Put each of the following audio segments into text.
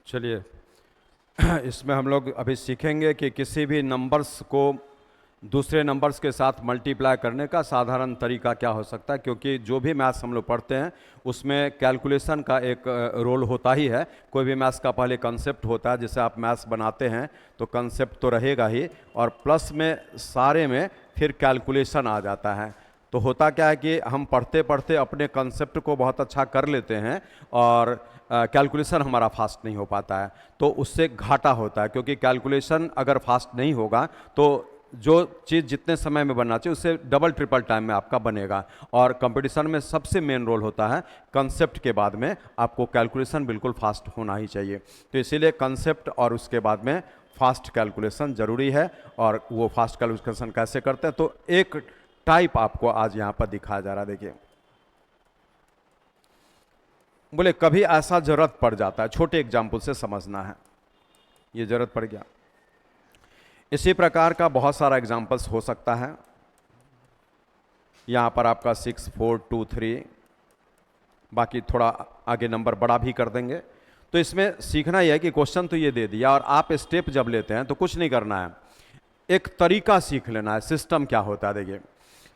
चलिए इसमें हम लोग अभी सीखेंगे कि किसी भी नंबर्स को दूसरे नंबर्स के साथ मल्टीप्लाई करने का साधारण तरीका क्या हो सकता है, क्योंकि जो भी मैथ्स हम लोग पढ़ते हैं उसमें कैलकुलेशन का एक रोल होता ही है। कोई भी मैथ्स का पहले कंसेप्ट होता है, जैसे आप मैथ्स बनाते हैं तो कंसेप्ट तो रहेगा ही, और प्लस में सारे में फिर कैलकुलेशन आ जाता है। तो होता क्या है कि हम पढ़ते पढ़ते अपने कंसेप्ट को बहुत अच्छा कर लेते हैं और कैलकुलेशन हमारा फास्ट नहीं हो पाता है, तो उससे घाटा होता है। क्योंकि कैलकुलेशन अगर फास्ट नहीं होगा तो जो चीज़ जितने समय में बनना चाहिए उससे डबल ट्रिपल टाइम में आपका बनेगा। और कंपटीशन में सबसे मेन रोल होता है कंसेप्ट के बाद में आपको कैलकुलेशन बिल्कुल फास्ट होना ही चाहिए। तो इसीलिए कंसेप्ट और उसके बाद में फास्ट कैलकुलेशन ज़रूरी है। और वो फास्ट कैलकुलेशन कैसे करते हैं, तो एक टाइप आपको आज यहाँ पर दिखाया जा रहा है। देखिए, बोले कभी ऐसा जरूरत पड़ जाता है, छोटे एग्जाम्पल से समझना है, ये जरूरत पड़ गया। इसी प्रकार का बहुत सारा एग्जाम्पल्स हो सकता है। यहाँ पर आपका 6 4 2 3, बाकी थोड़ा आगे नंबर बड़ा भी कर देंगे। तो इसमें सीखना यह है कि क्वेश्चन तो ये दे दिया और आप स्टेप जब लेते हैं तो कुछ नहीं करना है, एक तरीका सीख लेना है, सिस्टम क्या होता है। देखिए,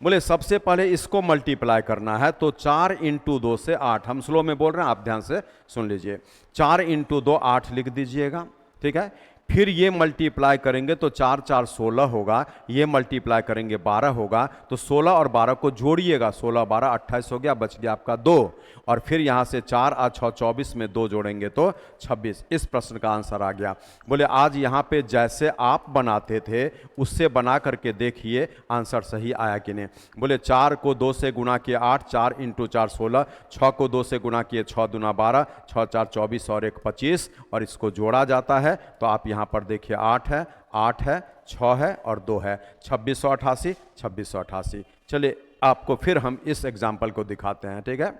बोले सबसे पहले इसको मल्टीप्लाई करना है, तो 4 × 2 से 8, हम स्लो में बोल रहे हैं, आप ध्यान से सुन लीजिए। 4 × 2 8 लिख दीजिएगा, ठीक है। फिर ये मल्टीप्लाई करेंगे तो 4 4 16 होगा, ये मल्टीप्लाई करेंगे 12 होगा, तो 16 और 12 को जोड़िएगा, 16 12 28 हो गया, बच गया आपका 2। और फिर यहाँ से 4 और 6 24 में 2 जोड़ेंगे तो 26। इस प्रश्न का आंसर आ गया। बोले आज यहाँ पे जैसे आप बनाते थे उससे बना करके देखिए आंसर सही आया कि नहीं। बोले 4 को 2 से गुना किए 8, 4 × 4 16, 6 को 2 से गुना किए 6 दूना 12, 6 4 24 और 1 25, और इसको जोड़ा जाता है तो आप यहाँ पर देखिए 8 है, 8 है, 6 है और 2 है, 2688, 2688। चलिए आपको फिर हम इस एग्जाम्पल को दिखाते हैं, ठीक है।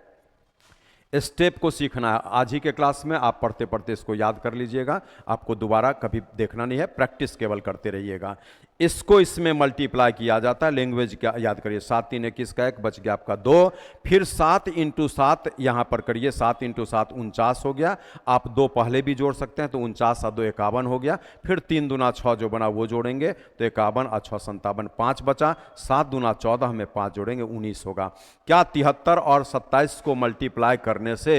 स्टेप को सीखना है, आज ही के क्लास में आप पढ़ते पढ़ते इसको याद कर लीजिएगा, आपको दोबारा कभी देखना नहीं है, प्रैक्टिस केवल करते रहिएगा। इसको इसमें मल्टीप्लाई किया जाता है, लैंग्वेज क्या याद करिए, 7 3 21 का 1, बच गया आपका 2। फिर 7 × 7 यहाँ पर करिए, 7 × 7 49 हो गया। आप 2 पहले भी जोड़ सकते हैं, तो 49 और 2 51 हो गया। फिर 3 दूना 6 जो बना वो जोड़ेंगे तो 51 और 6 57, 5 बचा। 7 दूना 14 में 5 जोड़ेंगे 19 होगा। क्या 73 और 27 को मल्टीप्लाई करने से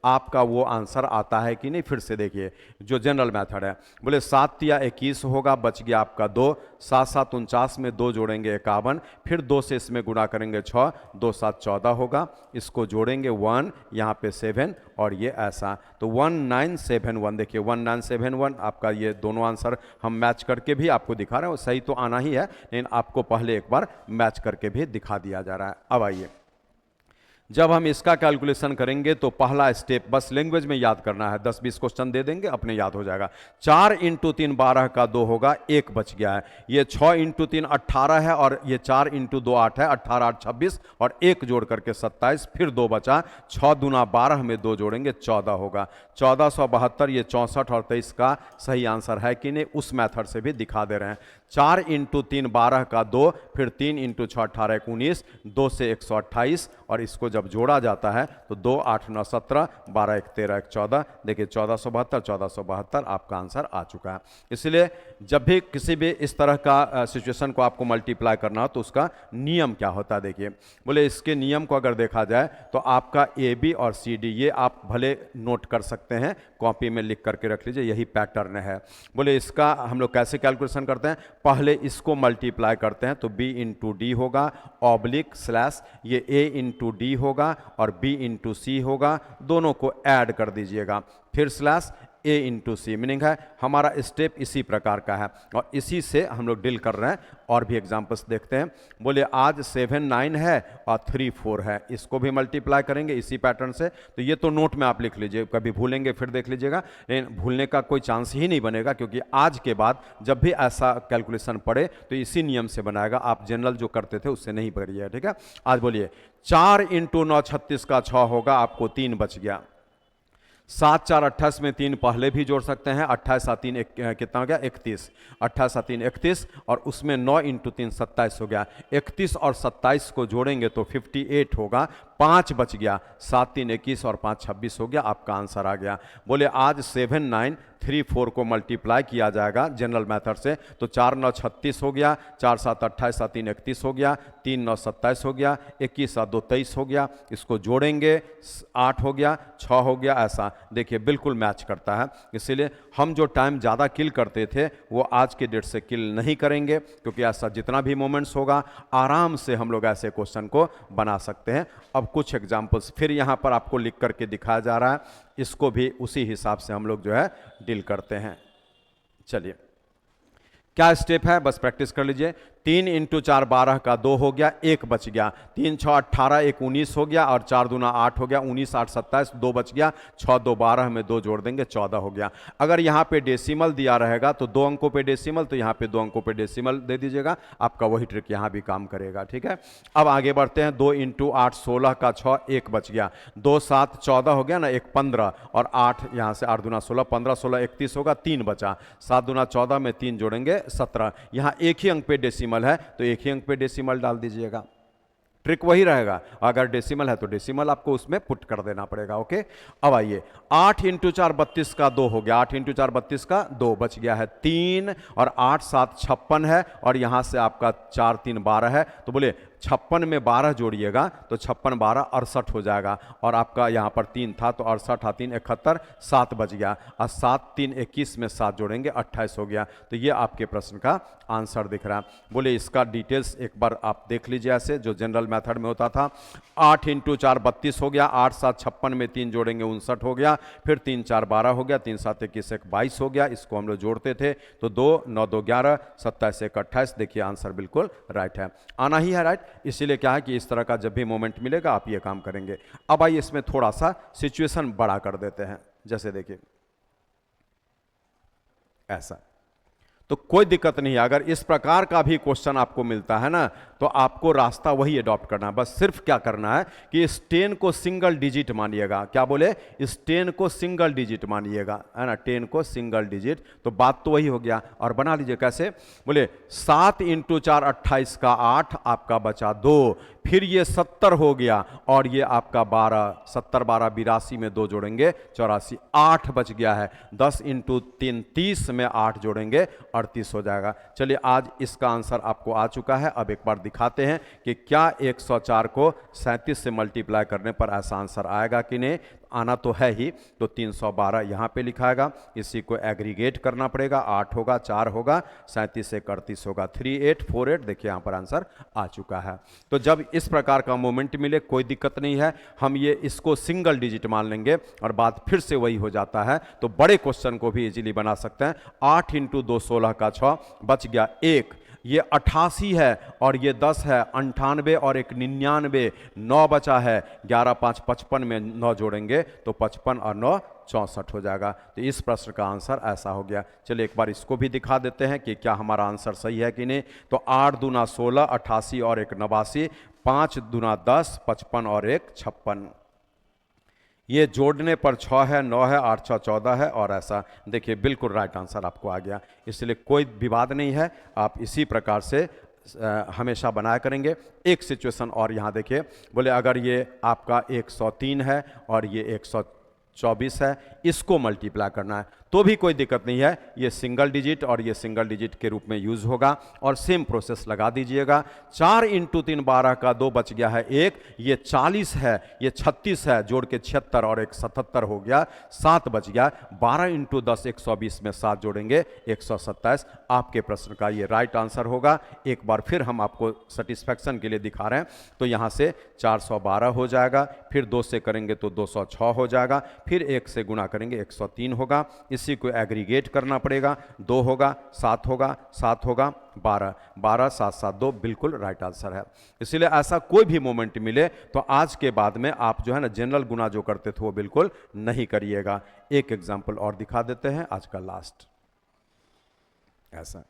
आपका वो आंसर आता है कि नहीं? फिर से देखिए जो जनरल मेथड है। बोले 7 या 21 होगा, बच गया आपका 2। 7 7 49 में 2 जोड़ेंगे 51, फिर 2 से इसमें गुणा करेंगे 6, 2 7 14 होगा। इसको जोड़ेंगे 1, यहाँ पे 7 और ये ऐसा, तो 1971। देखिए 1971 आपका, ये दोनों आंसर हम मैच करके भी आपको दिखा रहे हैं, सही तो आना ही है, लेकिन आपको पहले एक बार मैच करके भी दिखा दिया जा रहा है। अब आइए, जब हम इसका कैलकुलेशन करेंगे तो पहला स्टेप बस लैंग्वेज में याद करना है, 10-20 क्वेश्चन दे देंगे, अपने याद हो जाएगा। 4 × 3 12 का 2 होगा, 1 बच गया है। ये 6 × 3 18 है, और ये 4 × 2 8 है, 18 8 26 और 1 जोड़ करके 27, फिर 2 बचा। 6 दूना 12 में 2 जोड़ेंगे 14 होगा। 1472, ये 64 और 23 का सही आंसर है कि नहीं, उस मेथड से भी दिखा दे रहे हैं। 4 × 3 12 का 2, फिर 3 × 6 18 19, 2 से 128, और इसको जब जोड़ा जाता है तो 2 8 9 17, 12 1 13 1 14। देखिए 1472, 1472 आपका आंसर आ चुका है। इसलिए जब भी किसी भी इस तरह का सिचुएशन को आपको मल्टीप्लाई करना हो तो उसका नियम क्या होता है। देखिए, बोले इसके नियम को अगर देखा जाए तो आपका AB और CD, ये आप भले नोट कर सकते हैं, कॉपी में लिख करके रख लीजिए, यही पैटर्न है। बोले इसका हम लोग कैसे कैलकुलेशन करते हैं, पहले इसको मल्टीप्लाई करते हैं तो B × D होगा, ऑब्लिक स्लैश, ये A × D होगा और B × C होगा, दोनों को ऐड कर दीजिएगा, फिर स्लैश A × C। मीनिंग है हमारा स्टेप इसी प्रकार का है और इसी से हम लोग डील कर रहे हैं। और भी एग्जांपल्स देखते हैं। बोले आज 7 9 है और 3 4 है, इसको भी मल्टीप्लाई करेंगे इसी पैटर्न से। तो ये तो नोट में आप लिख लीजिए, कभी भूलेंगे फिर देख लीजिएगा, लेकिन भूलने का कोई चांस ही नहीं बनेगा, क्योंकि आज के बाद जब भी ऐसा कैलकुलेशन पड़े तो इसी नियम से बनाएगा, आप जनरल जो करते थे उससे नहीं करिए, ठीक है। आज बोलिए 4 × 9 36 का 6 होगा, आपको 3 बच गया। 7 4 28 में 3 पहले भी जोड़ सकते हैं, 28 और 3 कितना हो गया 31, 28 और 3 31, और उसमें 9 × 3 27 हो गया। 31 और 27 को जोड़ेंगे तो 58 होगा, 5 बच गया, 7 3 21 और 5 26 हो गया, आपका आंसर आ गया। बोले आज 7 9 3 4 को मल्टीप्लाई किया जाएगा जनरल मेथड से, तो 4 9 36 हो गया, 4 7 28, 7 3 31 हो गया, 3 9 27 हो गया, 21 7 2 23 हो गया, इसको जोड़ेंगे 8 हो गया, 6 हो गया, ऐसा देखिए बिल्कुल मैच करता है। इसीलिए हम जो टाइम ज़्यादा किल करते थे वो आज के डेट से किल नहीं करेंगे, क्योंकि ऐसा जितना भी मोमेंट्स होगा आराम से हम लोग ऐसे क्वेश्चन को बना सकते हैं। अब कुछ एग्जाम्पल्स फिर यहाँ पर आपको लिख करके दिखाया जा रहा है, इसको भी उसी हिसाब से हम लोग जो है डील करते हैं। चलिए क्या स्टेप है बस प्रैक्टिस कर लीजिए। 3 × 4 12 का 2 हो गया, 1 बच गया, 3 6 18 1 19 हो गया और 4 दूना 8 हो गया, 19 8 27 2 बच गया, 6 2 12 में 2 जोड़ देंगे 14 हो गया। अगर यहाँ पे डेसिमल दिया रहेगा तो 2 अंकों पे डेसिमल, तो यहाँ पे 2 अंकों पे डेसिमल दे दीजिएगा, आपका वही ट्रिक यहाँ भी काम करेगा। ठीक है, अब आगे बढ़ते हैं। 2 × 8 16 का 6 1 बच गया, 2 7 14 हो गया ना, 1 15 और 8 यहाँ से 8 दूना 16 15 16 31 होगा, 3 बचा, 7 दूना 14 में 3 जोड़ेंगे 17। यहाँ एक ही अंक पे डेसिमल है तो एक ही अंक पे डेसिमल डाल दीजिएगा, ट्रिक वही रहेगा। अगर डेसिमल है तो डेसिमल आपको उसमें पुट कर देना पड़ेगा। ओके, अब आइए 8 × 4 32 का 2 हो गया, 8 × 4 32 का 2 बच गया है 3 और 8 7 56 है और यहां से आपका 4 3 12 है, तो बोले 56 में 12 जोड़िएगा तो 56 12 68 हो जाएगा और आपका यहाँ पर 3 था तो 68 3 71 7 बच गया और 7 3 21 में 7 जोड़ेंगे 28 हो गया। तो ये आपके प्रश्न का आंसर दिख रहा है। बोले इसका डिटेल्स एक बार आप देख लीजिए, ऐसे जो जनरल मेथड में होता था। 8 × 4 32 हो गया, 8 7 56 में 3 जोड़ेंगे 59 हो गया, फिर 3 4 12 हो गया, 3 7 21 1 22 हो गया, इसको हम लोग जोड़ते थे तो 2 9 2 11 27 1 28। देखिए आंसर बिल्कुल राइट है, आना ही है राइट। इसीलिए क्या है कि इस तरह का जब भी मोमेंट मिलेगा आप ये काम करेंगे। अब आइए इसमें थोड़ा सा सिचुएशन बड़ा कर देते हैं, जैसे देखिए ऐसा, तो कोई दिक्कत नहीं है। अगर इस प्रकार का भी क्वेश्चन आपको मिलता है ना तो आपको रास्ता वही अडॉप्ट करना है। बस सिर्फ क्या करना है कि इस 10 को सिंगल डिजिट मानिएगा। क्या बोले, इस 10 को सिंगल डिजिट मानिएगा, है ना, 10 को सिंगल डिजिट, तो बात तो वही हो गया। और बना लीजिए कैसे, बोले 7 × 4 28 का 8 आपका बचा 2, फिर ये 70 हो गया और ये आपका 12, 70 12 82 में 2 जोड़ेंगे 84, 8 बच गया है। 10 × 3 30 में 8 जोड़ेंगे 38 हो जाएगा। चलिए आज इसका आंसर आपको आ चुका है। अब एक बार दिखाते हैं कि क्या 104 को 37 से मल्टीप्लाई करने पर ऐसा आंसर आएगा कि नहीं। आना तो है ही, तो 312 यहाँ पे लिखाएगा, इसी को एग्रीगेट करना पड़ेगा, 8 होगा 4 होगा 37 से 38 होगा 3848। देखिए यहाँ पर आंसर आ चुका है। तो जब इस प्रकार का मोमेंट मिले कोई दिक्कत नहीं है, हम ये इसको सिंगल डिजिट मान लेंगे और बात फिर से वही हो जाता है। तो बड़े क्वेश्चन को भी इजीली बना सकते हैं। 8 × 2 16 का 6 बच गया 1, ये 88 है और ये 10 है 98 और 1 99, 9 बचा है, 11 5 55 में 9 जोड़ेंगे तो 55 और 9 64 हो जाएगा। तो इस प्रश्न का आंसर ऐसा हो गया। चलिए एक बार इसको भी दिखा देते हैं कि क्या हमारा आंसर सही है कि नहीं। तो 8 दूना 16, 88 और 1 89, 5 दूना 10, 55 और 1 56, ये जोड़ने पर 6 है, 9 है, 8 6 14 है और ऐसा। देखिए बिल्कुल राइट आंसर आपको आ गया, इसलिए कोई विवाद नहीं है। आप इसी प्रकार से हमेशा बनाया करेंगे। एक सिचुएशन और यहाँ देखिए, बोले अगर ये आपका 103 है और ये 124 है, इसको मल्टीप्लाई करना है तो भी कोई दिक्कत नहीं है। ये सिंगल डिजिट और ये सिंगल डिजिट के रूप में यूज होगा और सेम प्रोसेस लगा दीजिएगा। 4 × 3 12 का 2 बच गया है 1, ये 40 है, ये 36 है, जोड़ के 76 और 1 77 हो गया, 7 बच गया। 12 × 10 120 में 7 जोड़ेंगे 127। आपके प्रश्न का ये राइट आंसर होगा। एक बार फिर हम आपको सेटिस्फैक्शन के लिए दिखा रहे हैं। तो यहाँ से 412 हो जाएगा, फिर 2 से करेंगे तो 206 हो जाएगा, फिर 1 से गुणा करेंगे 103 होगा, इसी को एग्रीगेट करना पड़ेगा, 2 होगा 7 होगा 7 होगा 12, 12 7 7 2 बिल्कुल राइट आंसर है। इसीलिए ऐसा कोई भी मोमेंट मिले तो आज के बाद में आप जो है ना जनरल गुना जो करते थे वो बिल्कुल नहीं करिएगा। एक एग्जांपल और दिखा देते हैं, आज का लास्ट। ऐसा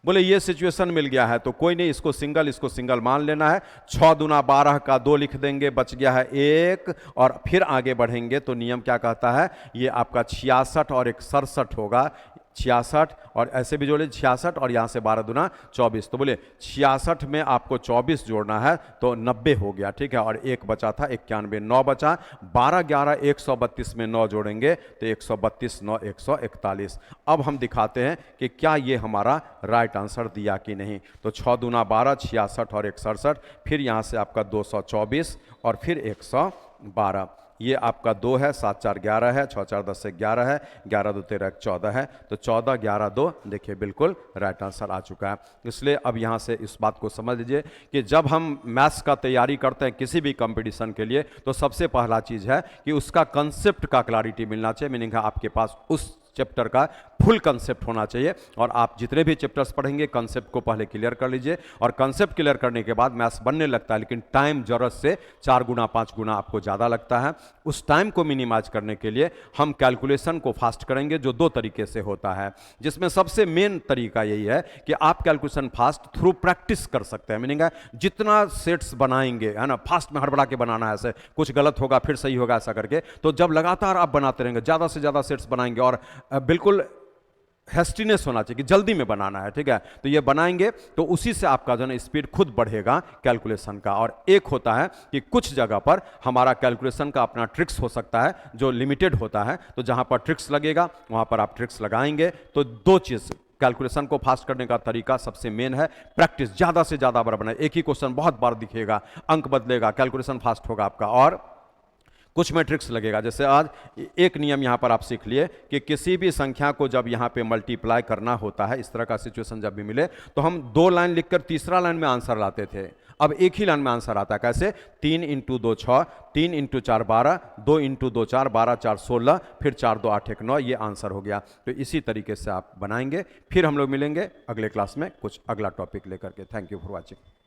बोले ये सिचुएशन मिल गया है तो कोई नहीं, इसको सिंगल मान लेना है। 6 दूना 12 का 2 लिख देंगे, बच गया है 1 और फिर आगे बढ़ेंगे तो नियम क्या कहता है, ये आपका 66 और 1 67 होगा। 66 और ऐसे भी जोड़े 66 और यहाँ से 12 दूना 24, तो बोले 66 में आपको 24 जोड़ना है तो 90 हो गया, ठीक है। और एक बचा था 91, 9 बचा, 12 11 132 में 9 जोड़ेंगे तो 132 9 141। अब हम दिखाते हैं कि क्या ये हमारा राइट आंसर दिया कि नहीं। तो 6 दूना 12, 66 और 167, फिर यहाँ से आपका 224 और फिर 112, ये आपका 2 है, 7 4 11 है, 6 4 10 से 11 है, 11 2 13 14 है, तो 14 11 2 देखिए बिल्कुल राइट आंसर आ चुका है। इसलिए अब यहाँ से इस बात को समझ लीजिए कि जब हम मैथ्स का तैयारी करते हैं किसी भी कंपटीशन के लिए, तो सबसे पहला चीज़ है कि उसका कंसेप्ट का क्लैरिटी मिलना चाहिए, मीनिंग आपके पास उस चैप्टर का फुल कंसेप्ट होना चाहिए। और आप जितने भी चैप्टर्स पढ़ेंगे कंसेप्ट को पहले क्लियर कर लीजिए, और कंसेप्ट क्लियर करने के बाद मैथ्स बनने लगता है, लेकिन टाइम जरूरत से 4 गुना 5 गुना आपको ज़्यादा लगता है। उस टाइम को मिनिमाइज करने के लिए हम कैलकुलेशन को फास्ट करेंगे, जो 2 तरीके से होता है, जिसमें सबसे मेन तरीका यही है कि आप कैलकुलेशन फास्ट थ्रू प्रैक्टिस कर सकते हैं। मीनिंग है जितना सेट्स बनाएंगे, है ना, फास्ट में हड़बड़ा के बनाना है, ऐसे कुछ गलत होगा फिर सही होगा ऐसा करके, तो जब लगातार आप बनाते रहेंगे, ज़्यादा से ज़्यादा सेट्स बनाएंगे, और बिल्कुल हेस्टीनेस होना चाहिए कि जल्दी में बनाना है, ठीक है, तो ये बनाएंगे तो उसी से आपका जो है स्पीड खुद बढ़ेगा कैलकुलेशन का। और एक होता है कि कुछ जगह पर हमारा कैलकुलेशन का अपना ट्रिक्स हो सकता है जो लिमिटेड होता है, तो जहां पर ट्रिक्स लगेगा वहां पर आप ट्रिक्स लगाएंगे। तो 2 चीज़ कैलकुलेशन को फास्ट करने का तरीका सबसे मेन है प्रैक्टिस, ज़्यादा से ज़्यादा बार बनाए, एक ही क्वेश्चन बहुत बार दिखेगा, अंक बदलेगा, कैलकुलेशन फास्ट होगा आपका। और कुछ में ट्रिक्स लगेगा, जैसे आज एक नियम यहाँ पर आप सीख लिए कि किसी भी संख्या को जब यहाँ पे मल्टीप्लाई करना होता है, इस तरह का सिचुएशन जब भी मिले, तो हम 2 लाइन लिखकर तीसरा लाइन में आंसर लाते थे। अब एक ही लाइन में आंसर आता है, कैसे? 3 × 2 6, 3 × 4 12, 2 × 2 4 12 4 16, फिर 4 2 8 1 9, ये आंसर हो गया। तो इसी तरीके से आप बनाएंगे। फिर हम लोग मिलेंगे अगले क्लास में कुछ अगला टॉपिक लेकर के। Thank you for watching.